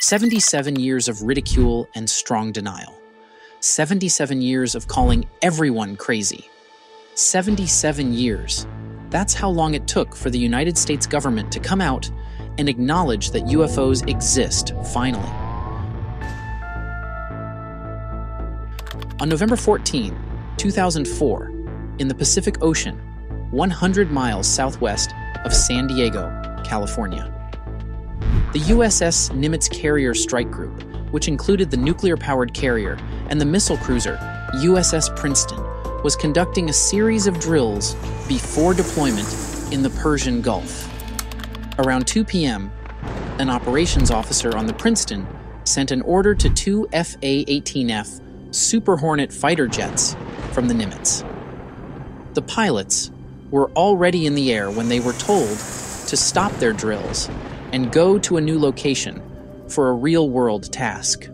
77 years of ridicule and strong denial. 77 years of calling everyone crazy. 77 years. That's how long it took for the United States government to come out and acknowledge that UFOs exist, finally. On November 14, 2004, in the Pacific Ocean, 100 miles southwest of San Diego, California, the USS Nimitz Carrier Strike Group, which included the nuclear-powered carrier and the missile cruiser USS Princeton, was conducting a series of drills before deployment in the Persian Gulf. Around 2 p.m., an operations officer on the Princeton sent an order to 2 FA-18F Super Hornet fighter jets from the Nimitz. The pilots were already in the air when they were told to stop their drills and go to a new location for a real-world task.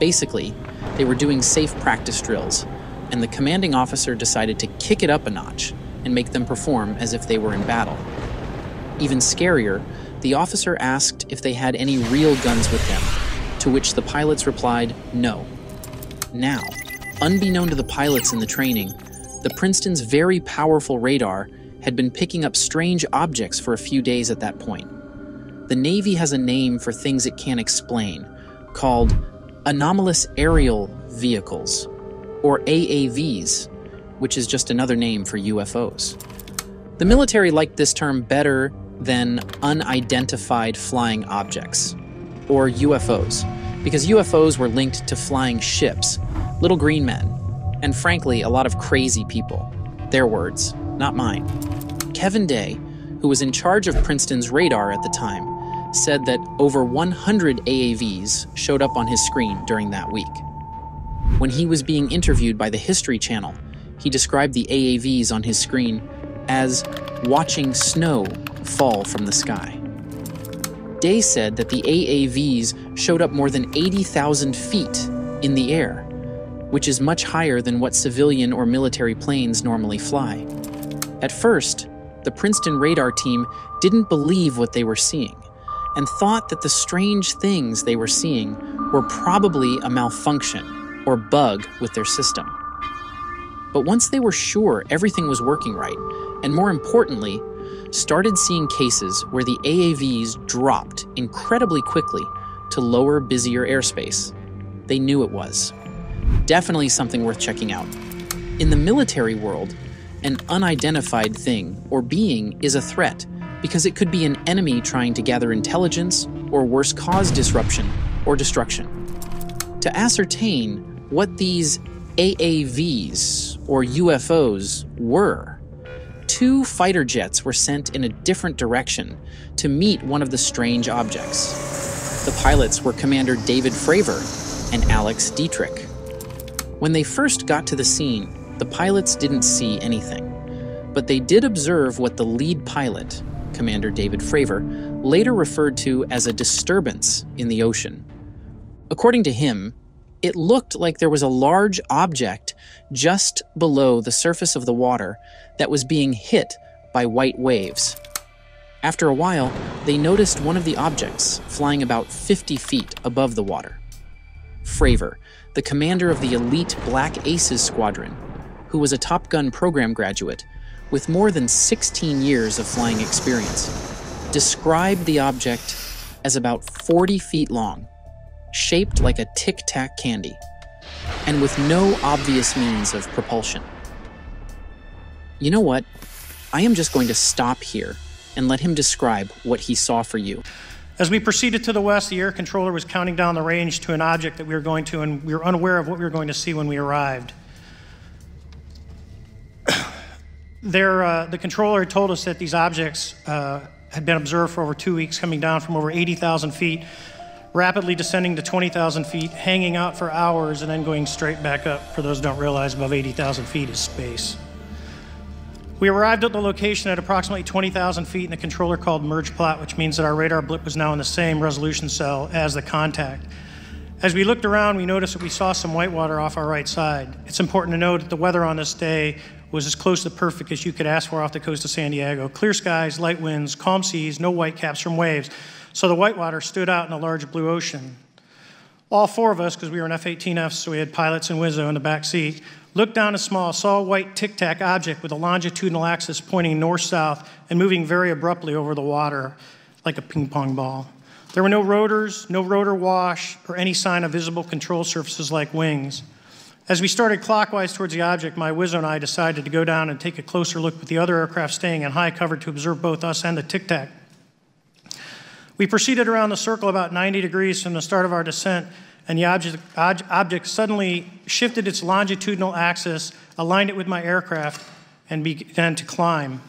Basically, they were doing safe practice drills, and the commanding officer decided to kick it up a notch and make them perform as if they were in battle. Even scarier, the officer asked if they had any real guns with them, to which the pilots replied, no. Now, unbeknown to the pilots in the training, the Princeton's very powerful radar had been picking up strange objects for a few days at that point. The Navy has a name for things it can't explain, called anomalous aerial vehicles, or AAVs, which is just another name for UFOs. The military liked this term better than unidentified flying objects, or UFOs, because UFOs were linked to flying ships, little green men, and frankly, a lot of crazy people. Their words, not mine. Kevin Day, who was in charge of Princeton's radar at the time, said that over 100 AAVs showed up on his screen during that week. When he was being interviewed by the History Channel, he described the AAVs on his screen as watching snow fall from the sky. Day said that the AAVs showed up more than 80,000 feet in the air, which is much higher than what civilian or military planes normally fly. At first, the Princeton radar team didn't believe what they were seeing and thought that the strange things they were seeing were probably a malfunction or bug with their system. But once they were sure everything was working right, and more importantly, started seeing cases where the AAVs dropped incredibly quickly to lower, busier airspace, they knew it was. Definitely something worth checking out. In the military world, an unidentified thing or being is a threat because it could be an enemy trying to gather intelligence or worse, cause disruption or destruction. To ascertain what these AAVs or UFOs were, 2 fighter jets were sent in a different direction to meet one of the strange objects. The pilots were Commander David Fravor and Alex Dietrich. When they first got to the scene, the pilots didn't see anything, but they did observe what the lead pilot, Commander David Fravor, later referred to as a disturbance in the ocean. According to him, it looked like there was a large object just below the surface of the water that was being hit by white waves. After a while, they noticed one of the objects flying about 50 feet above the water. Fravor, the commander of the elite Black Aces Squadron, who was a Top Gun program graduate with more than 16 years of flying experience, described the object as about 40 feet long, shaped like a tic-tac candy, and with no obvious means of propulsion. You know what? I am just going to stop here and let him describe what he saw for you. As we proceeded to the west, the air controller was counting down the range to an object that we were going to, and we were unaware of what we were going to see when we arrived. The controller had told us that these objects had been observed for over 2 weeks, coming down from over 80,000 feet, rapidly descending to 20,000 feet, hanging out for hours, and then going straight back up. For those who don't realize, above 80,000 feet is space. We arrived at the location at approximately 20,000 feet, and the controller called merge plot, which means that our radar blip was now in the same resolution cell as the contact. As we looked around, we noticed that we saw some whitewater off our right side. It's important to note that the weather on this day was as close to perfect as you could ask for off the coast of San Diego. Clear skies, light winds, calm seas, no whitecaps from waves. So the whitewater stood out in a large blue ocean. All four of us, because we were in F-18Fs, so we had pilots and Wizzo in the back seat, looked down a saw a white tic-tac object with a longitudinal axis pointing north-south and moving very abruptly over the water like a ping-pong ball. There were no rotors, no rotor wash, or any sign of visible control surfaces like wings. As we started clockwise towards the object, my Wizzo and I decided to go down and take a closer look with the other aircraft staying in high cover to observe both us and the tic-tac. We proceeded around the circle about 90 degrees from the start of our descent, and the object suddenly shifted its longitudinal axis, aligned it with my aircraft, and began to climb.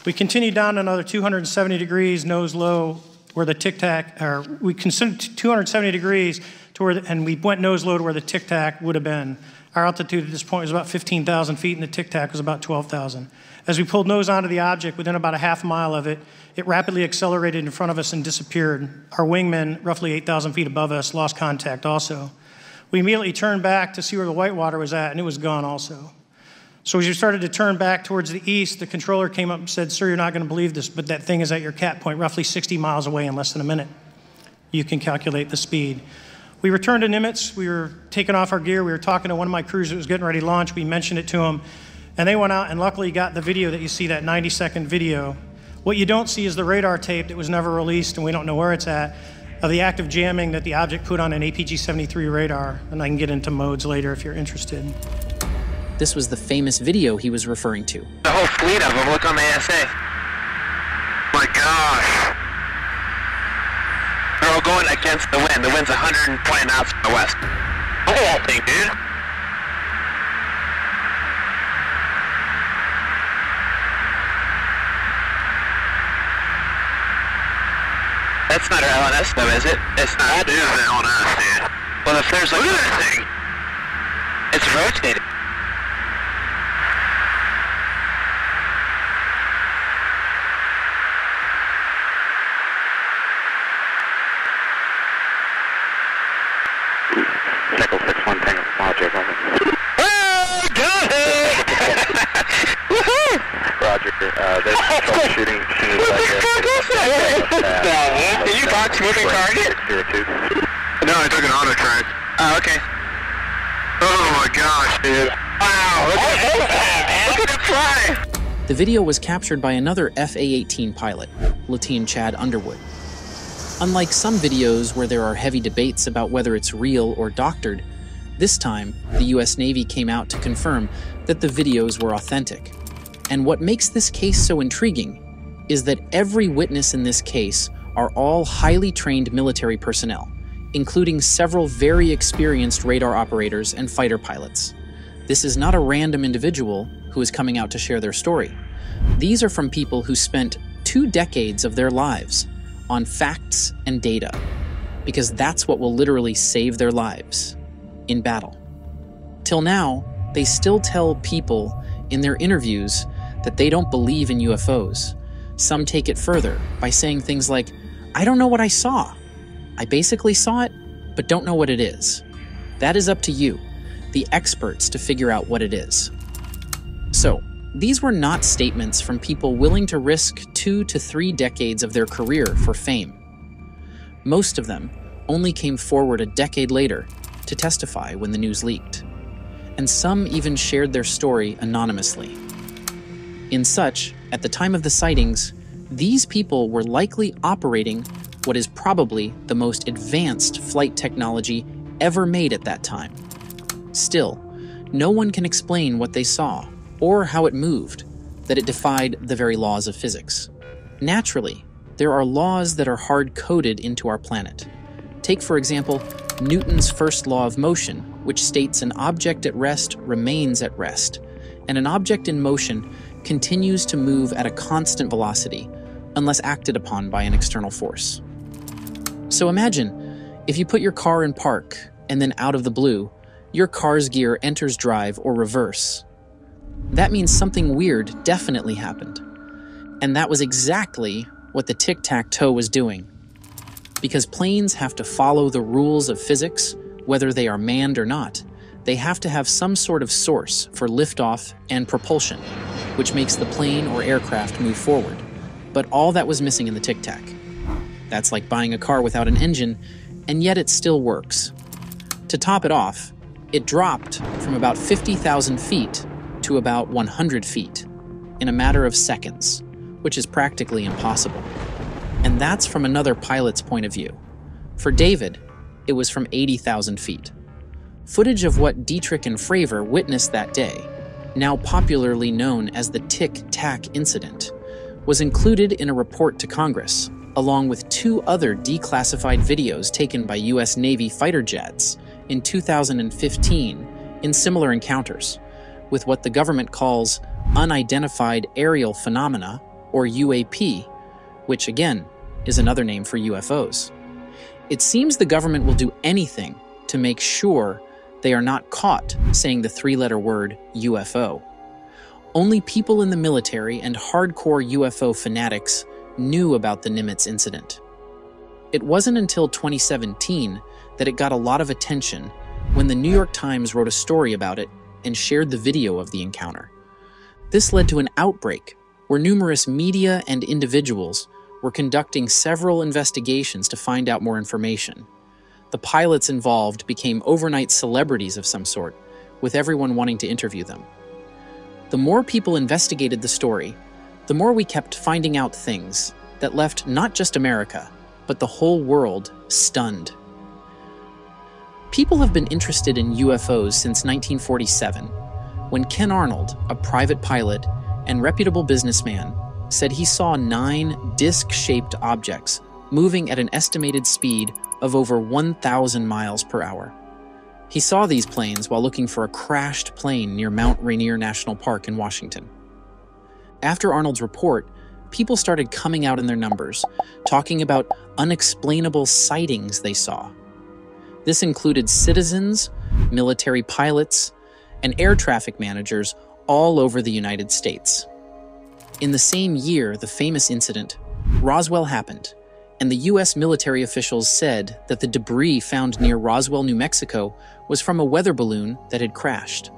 We continued down another 270 degrees, nose low, where the tic-tac, or we considered 270 degrees to where, and we went nose low to where the tic-tac would have been. Our altitude at this point was about 15,000 feet, and the tic-tac was about 12,000. As we pulled nose onto the object, within about a half mile of it, it rapidly accelerated in front of us and disappeared. Our wingmen, roughly 8,000 feet above us, lost contact also. We immediately turned back to see where the whitewater was at, and it was gone also. So as we started to turn back towards the east, the controller came up and said, "Sir, you're not going to believe this, but that thing is at your cat point, roughly 60 miles away in less than a minute. You can calculate the speed." We returned to Nimitz. We were taking off our gear. We were talking to one of my crews that was getting ready to launch. We mentioned it to them, and they went out and luckily got the video that you see, that 90-second video. What you don't see is the radar tape that was never released, and we don't know where it's at, of the active jamming that the object put on an APG-73 radar, and I can get into modes later if you're interested. This was the famous video he was referring to. The whole fleet of them, look on the ASA. My gosh. They're all going against the wind. The wind's 120 knots from the west. Look at that thing, dude. That's not our LNS though, is it? It's not. That is the LNS, dude. Well, if there's like... Look at that thing! It's rotating. Nickel 6-1 Tango Motech, over. Oh, got it! Woohoo! Roger, there's troubleshooting. What the fuck is that? Did you box moving target? No, I took an auto track. Oh, okay. Oh my gosh, dude. Wow, look at that, man. Look at it fly. The video was captured by another FA-18 pilot, Lieutenant Chad Underwood. Unlike some videos where there are heavy debates about whether it's real or doctored, this time the US Navy came out to confirm that the videos were authentic. And what makes this case so intriguing is that every witness in this case are all highly trained military personnel, including several very experienced radar operators and fighter pilots. This is not a random individual who is coming out to share their story. These are from people who spent 2 decades of their lives on facts and data, because that's what will literally save their lives in battle. Till now, they still tell people in their interviews that they don't believe in UFOs. Some take it further by saying things like, "I don't know what I saw. I basically saw it, but don't know what it is." That is up to you, the experts, to figure out what it is. So, these were not statements from people willing to risk 2 to 3 decades of their career for fame. Most of them only came forward a decade later to testify when the news leaked. And some even shared their story anonymously. In such, at the time of the sightings, these people were likely operating what is probably the most advanced flight technology ever made at that time. Still, no one can explain what they saw or how it moved, that it defied the very laws of physics. Naturally, there are laws that are hard-coded into our planet. Take, for example, Newton's first law of motion, which states an object at rest remains at rest, and an object in motion continues to move at a constant velocity unless acted upon by an external force. So imagine if you put your car in park and then out of the blue, your car's gear enters drive or reverse. That means something weird definitely happened. And that was exactly what the tic-tac-toe was doing. Because planes have to follow the rules of physics, whether they are manned or not, they have to have some sort of source for liftoff and propulsion, which makes the plane or aircraft move forward. But all that was missing in the tic-tac. That's like buying a car without an engine, and yet it still works. To top it off, it dropped from about 50,000 feet to about 100 feet in a matter of seconds, which is practically impossible. And that's from another pilot's point of view. For David, it was from 80,000 feet. Footage of what Dietrich and Fravor witnessed that day, now popularly known as the Tic Tac incident, was included in a report to Congress, along with 2 other declassified videos taken by U.S. Navy fighter jets in 2015 in similar encounters with what the government calls unidentified aerial phenomena, or UAP, which again is another name for UFOs. It seems the government will do anything to make sure they are not caught saying the 3-letter word UFO. Only people in the military and hardcore UFO fanatics knew about the Nimitz incident. It wasn't until 2017 that it got a lot of attention when the New York Times wrote a story about it and shared the video of the encounter. This led to an outbreak where numerous media and individuals were conducting several investigations to find out more information. The pilots involved became overnight celebrities of some sort, with everyone wanting to interview them. The more people investigated the story, the more we kept finding out things that left not just America, but the whole world stunned. People have been interested in UFOs since 1947, when Ken Arnold, a private pilot and reputable businessman, said he saw 9 disc-shaped objects moving at an estimated speed of over 1,000 miles per hour. He saw these planes while looking for a crashed plane near Mount Rainier National Park in Washington. After Arnold's report, people started coming out in their numbers, talking about unexplainable sightings they saw. This included citizens, military pilots, and air traffic managers all over the United States. In the same year the famous incident, Roswell happened, and the U.S. military officials said that the debris found near Roswell, New Mexico, was from a weather balloon that had crashed.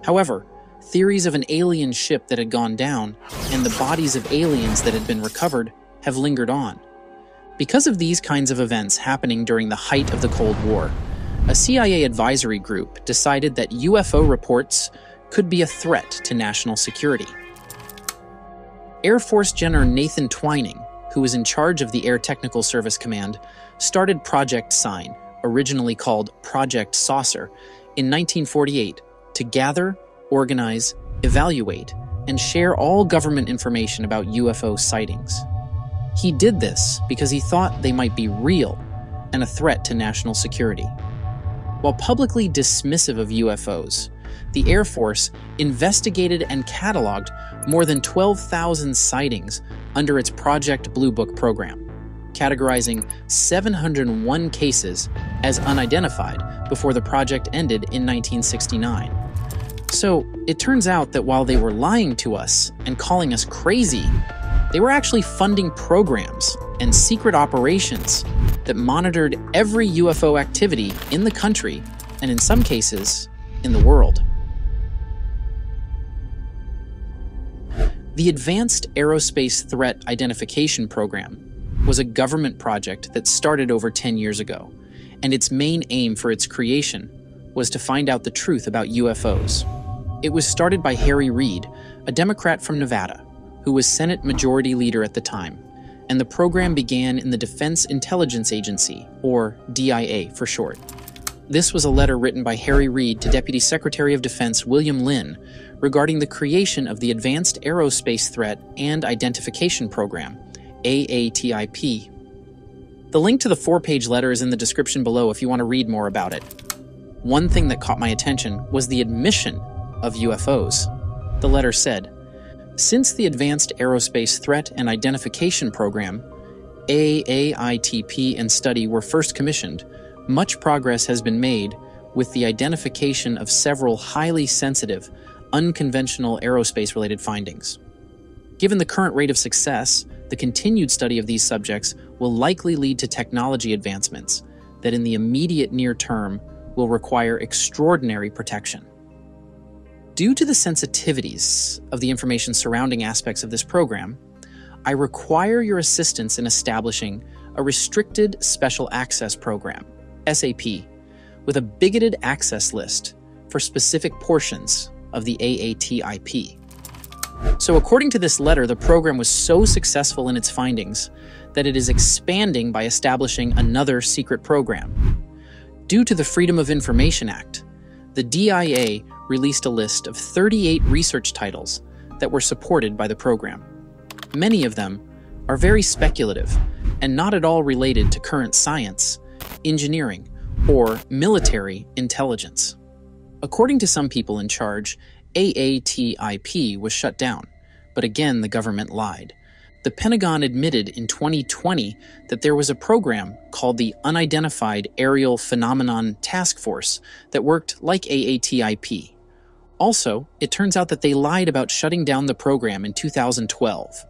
However, theories of an alien ship that had gone down and the bodies of aliens that had been recovered have lingered on. Because of these kinds of events happening during the height of the Cold War, a CIA advisory group decided that UFO reports could be a threat to national security. Air Force General Nathan Twining, who was in charge of the Air Technical Service Command, started Project Sign, originally called Project Saucer, in 1948 to gather, organize, evaluate, and share all government information about UFO sightings. He did this because he thought they might be real and a threat to national security. While publicly dismissive of UFOs, the Air Force investigated and cataloged more than 12,000 sightings under its Project Blue Book program, categorizing 701 cases as unidentified before the project ended in 1969. So it turns out that while they were lying to us and calling us crazy, they were actually funding programs and secret operations that monitored every UFO activity in the country and in some cases in the world. The Advanced Aerospace Threat Identification Program was a government project that started over 10 years ago, and its main aim for its creation was to find out the truth about UFOs. It was started by Harry Reid, a Democrat from Nevada, who was Senate Majority Leader at the time, and the program began in the Defense Intelligence Agency, or DIA for short. This was a letter written by Harry Reid to Deputy Secretary of Defense William Lynn regarding the creation of the Advanced Aerospace Threat and Identification Program, AATIP. The link to the 4-page letter is in the description below if you want to read more about it. One thing that caught my attention was the admission of UFOs. The letter said, "Since the Advanced Aerospace Threat and Identification Program, AAITP and study were first commissioned, much progress has been made with the identification of several highly sensitive, unconventional aerospace-related findings. Given the current rate of success, the continued study of these subjects will likely lead to technology advancements that in the immediate near term will require extraordinary protection. Due to the sensitivities of the information surrounding aspects of this program, I require your assistance in establishing a Restricted Special Access Program, SAP, with a bigoted access list for specific portions of the AATIP. So according to this letter, the program was so successful in its findings that it is expanding by establishing another secret program. Due to the Freedom of Information Act, the DIA released a list of 38 research titles that were supported by the program. Many of them are very speculative and not at all related to current science, engineering, or military intelligence. According to some people in charge, AATIP was shut down, but again the government lied. The Pentagon admitted in 2020 that there was a program called the Unidentified Aerial Phenomenon Task Force that worked like AATIP. Also, it turns out that they lied about shutting down the program in 2012.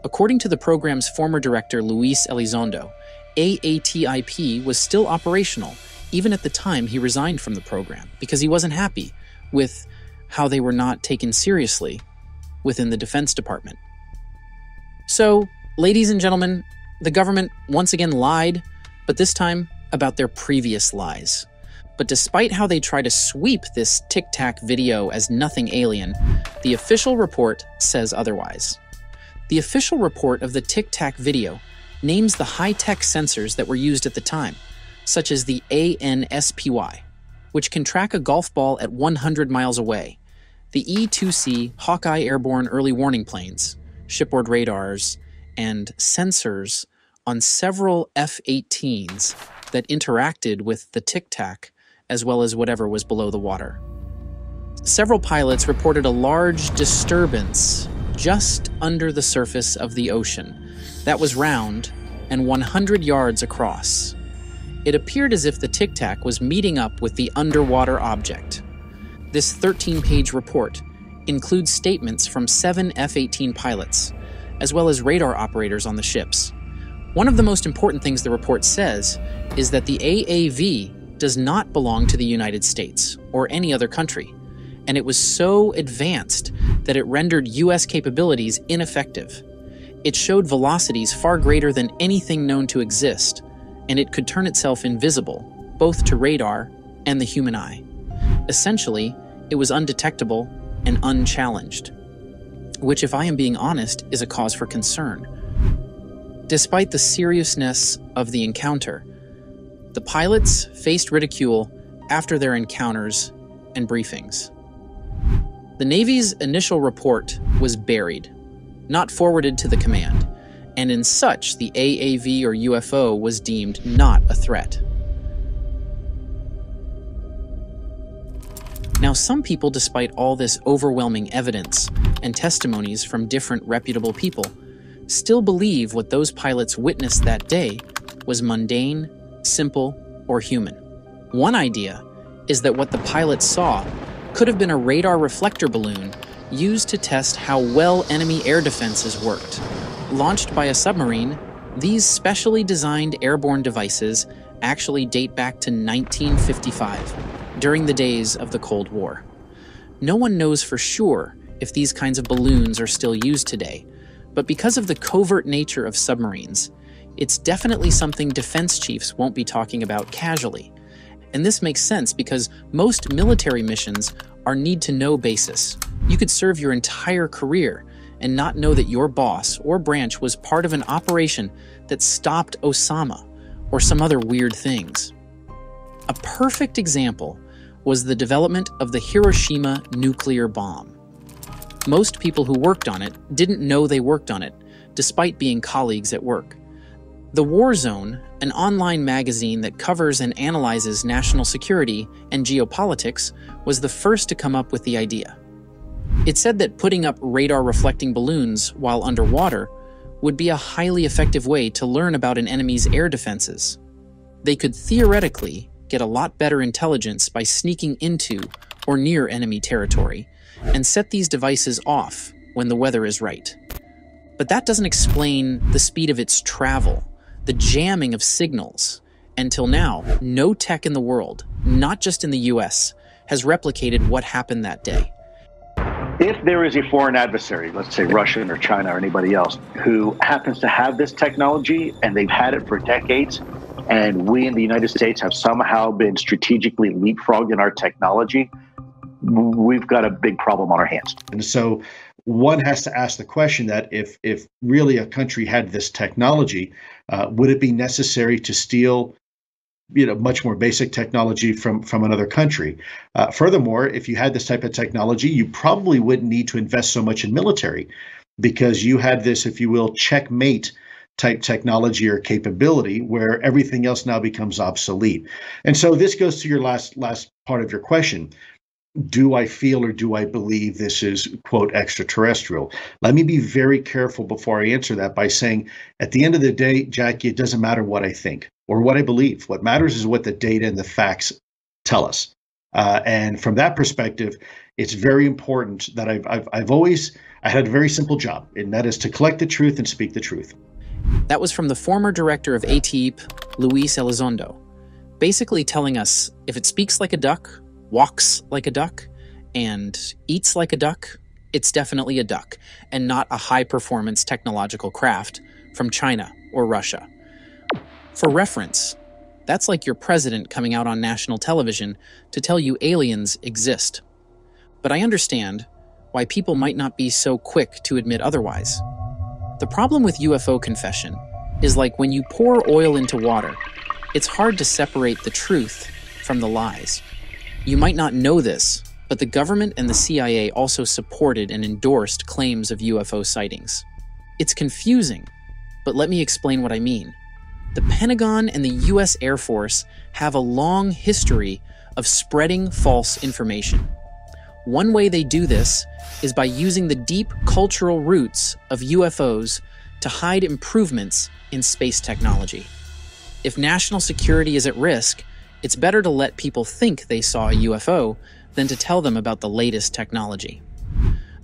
According to the program's former director, Luis Elizondo, AATIP was still operational even at the time he resigned from the program because he wasn't happy with how they were not taken seriously within the Defense Department. So, ladies and gentlemen, the government once again lied, but this time about their previous lies. But despite how they try to sweep this Tic Tac video as nothing alien, the official report says otherwise. The official report of the Tic Tac video names the high-tech sensors that were used at the time, such as the ANSPY, which can track a golf ball at 100 miles away, the E-2C Hawkeye airborne early warning planes, shipboard radars, and sensors on several F-18s that interacted with the Tic Tac as well as whatever was below the water. Several pilots reported a large disturbance just under the surface of the ocean that was round and 100 yards across. It appeared as if the Tic Tac was meeting up with the underwater object. This 13-page report includes statements from 7 F-18 pilots, as well as radar operators on the ships. One of the most important things the report says is that the AAV does not belong to the United States or any other country, and it was so advanced that it rendered US capabilities ineffective. It showed velocities far greater than anything known to exist, and it could turn itself invisible, both to radar and the human eye. Essentially, it was undetectable and unchallenged, which, if I am being honest, is a cause for concern. Despite the seriousness of the encounter, the pilots faced ridicule after their encounters and briefings. The Navy's initial report was buried, not forwarded to the command, and in such, the AAV or UFO was deemed not a threat. Now, some people, despite all this overwhelming evidence and testimonies from different reputable people, still believe what those pilots witnessed that day was mundane, simple, or human. One idea is that what the pilots saw could have been a radar reflector balloon used to test how well enemy air defenses worked. Launched by a submarine, these specially designed airborne devices actually date back to 1955, during the days of the Cold War. No one knows for sure if these kinds of balloons are still used today, but because of the covert nature of submarines, it's definitely something defense chiefs won't be talking about casually. And this makes sense because most military missions are need-to-know basis. You could serve your entire career and not know that your boss or branch was part of an operation that stopped Osama or some other weird things. A perfect example was the development of the Hiroshima nuclear bomb. Most people who worked on it didn't know they worked on it, despite being colleagues at work. The War Zone, an online magazine that covers and analyzes national security and geopolitics, was the first to come up with the idea. It said that putting up radar-reflecting balloons while underwater would be a highly effective way to learn about an enemy's air defenses. They could theoretically get a lot better intelligence by sneaking into or near enemy territory and set these devices off when the weather is right. But that doesn't explain the speed of its travel, the jamming of signals. Until now, no tech in the world, not just in the US, has replicated what happened that day. If there is a foreign adversary, let's say Russian or China or anybody else, who happens to have this technology and they've had it for decades, and we in the United States have somehow been strategically leapfrogged in our technology, we've got a big problem on our hands. And so one has to ask the question that if really a country had this technology, would it be necessary to steal much more basic technology from another country? Furthermore, if you had this type of technology, you probably wouldn't need to invest so much in military, because you had this, if you will, checkmate type technology or capability where everything else now becomes obsolete. And so this goes to your last part of your question. Do I feel or do I believe this is, quote, extraterrestrial? Let me be very careful before I answer that by saying, at the end of the day, Jackie, it doesn't matter what I think or what I believe. What matters is what the data and the facts tell us. And from that perspective, it's very important that I had a very simple job, and that is to collect the truth and speak the truth. That was from the former director of ATIP, Luis Elizondo, basically telling us if it speaks like a duck, walks like a duck, and eats like a duck, it's definitely a duck, and not a high-performance technological craft from China or Russia. For reference, that's like your president coming out on national television to tell you aliens exist. But I understand why people might not be so quick to admit otherwise. The problem with UFO confession is like when you pour oil into water, it's hard to separate the truth from the lies. You might not know this, but the government and the CIA also supported and endorsed claims of UFO sightings. It's confusing, but let me explain what I mean. The Pentagon and the US Air Force have a long history of spreading false information. One way they do this is by using the deep cultural roots of UFOs to hide improvements in space technology. If national security is at risk, it's better to let people think they saw a UFO than to tell them about the latest technology.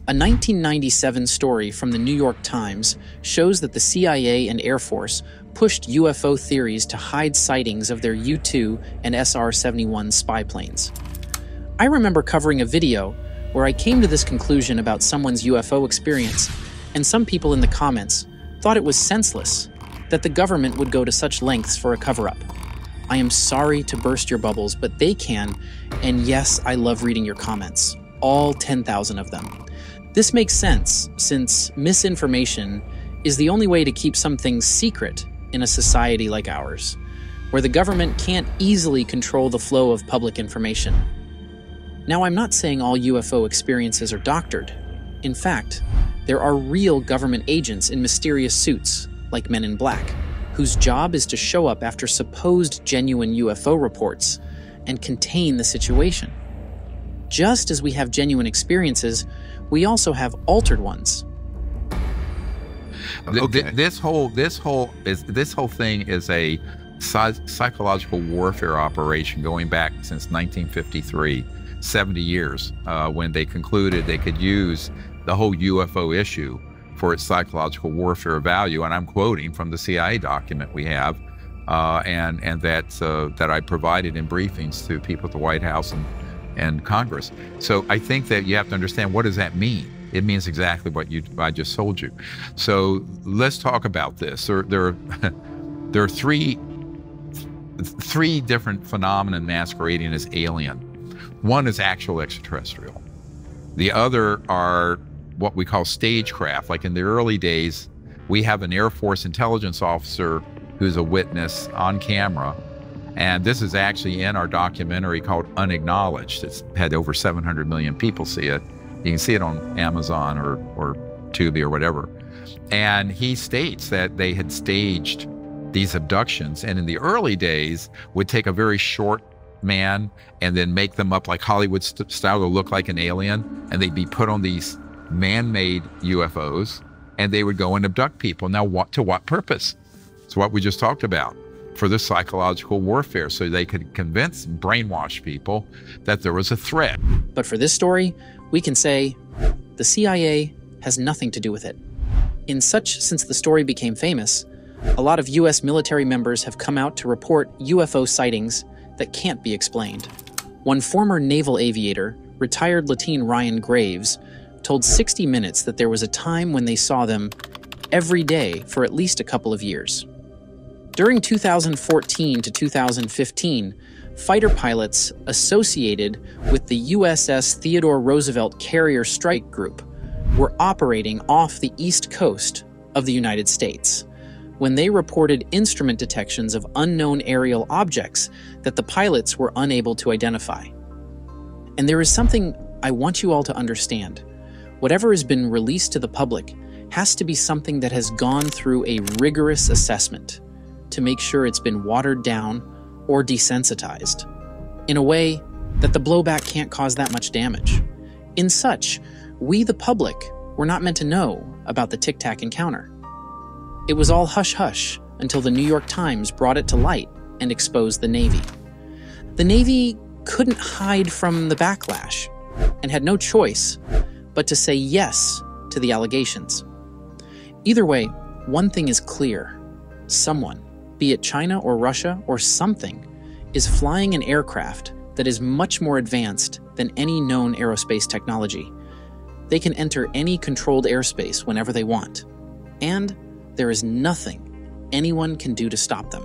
A 1997 story from the New York Times shows that the CIA and Air Force pushed UFO theories to hide sightings of their U-2 and SR-71 spy planes. I remember covering a video where I came to this conclusion about someone's UFO experience, and some people in the comments thought it was senseless that the government would go to such lengths for a cover-up. I am sorry to burst your bubbles, but they can, and yes, I love reading your comments, all 10,000 of them. This makes sense, since misinformation is the only way to keep some things secret in a society like ours, where the government can't easily control the flow of public information. Now, I'm not saying all UFO experiences are doctored. In fact, there are real government agents in mysterious suits, like Men in Black, whose job is to show up after supposed genuine UFO reports and contain the situation. Just as we have genuine experiences, we also have altered ones. Okay. This whole thing is a psychological warfare operation going back since 1953, 70 years, when they concluded they could use the whole UFO issue for its psychological warfare value. And I'm quoting from the CIA document we have, and that I provided in briefings to people at the White House and Congress. So I think that you have to understand, what does that mean? It means exactly what I just told you. So let's talk about this. There are three different phenomena masquerading as alien. One is actual extraterrestrial. The other are what we call stagecraft. Like in the early days, we have an Air Force intelligence officer who's a witness on camera. And this is actually in our documentary called Unacknowledged. It's had over 700 million people see it. You can see it on Amazon or Tubi or whatever. And he states that they had staged these abductions, and in the early days would take a very short man and then make them up like Hollywood style to look like an alien, and they'd be put on these man-made UFOs, and they would go and abduct people. Now, to what purpose? It's what we just talked about, for the psychological warfare, so they could convince and brainwash people that there was a threat. But for this story, we can say the CIA has nothing to do with it. Since the story became famous, a lot of US military members have come out to report UFO sightings that can't be explained. One former naval aviator, retired Lieutenant Ryan Graves, told 60 Minutes that there was a time when they saw them every day for at least a couple of years. During 2014 to 2015, fighter pilots associated with the USS Theodore Roosevelt Carrier Strike Group were operating off the east coast of the United States when they reported instrument detections of unknown aerial objects that the pilots were unable to identify. And there is something I want you all to understand. Whatever has been released to the public has to be something that has gone through a rigorous assessment to make sure it's been watered down or desensitized in a way that the blowback can't cause that much damage. In such, we, the public, were not meant to know about the Tic Tac encounter. It was all hush-hush until the New York Times brought it to light and exposed the Navy. The Navy couldn't hide from the backlash and had no choice but to say yes to the allegations. Either way, one thing is clear. Someone, be it China or Russia or something, is flying an aircraft that is much more advanced than any known aerospace technology. They can enter any controlled airspace whenever they want, and there is nothing anyone can do to stop them.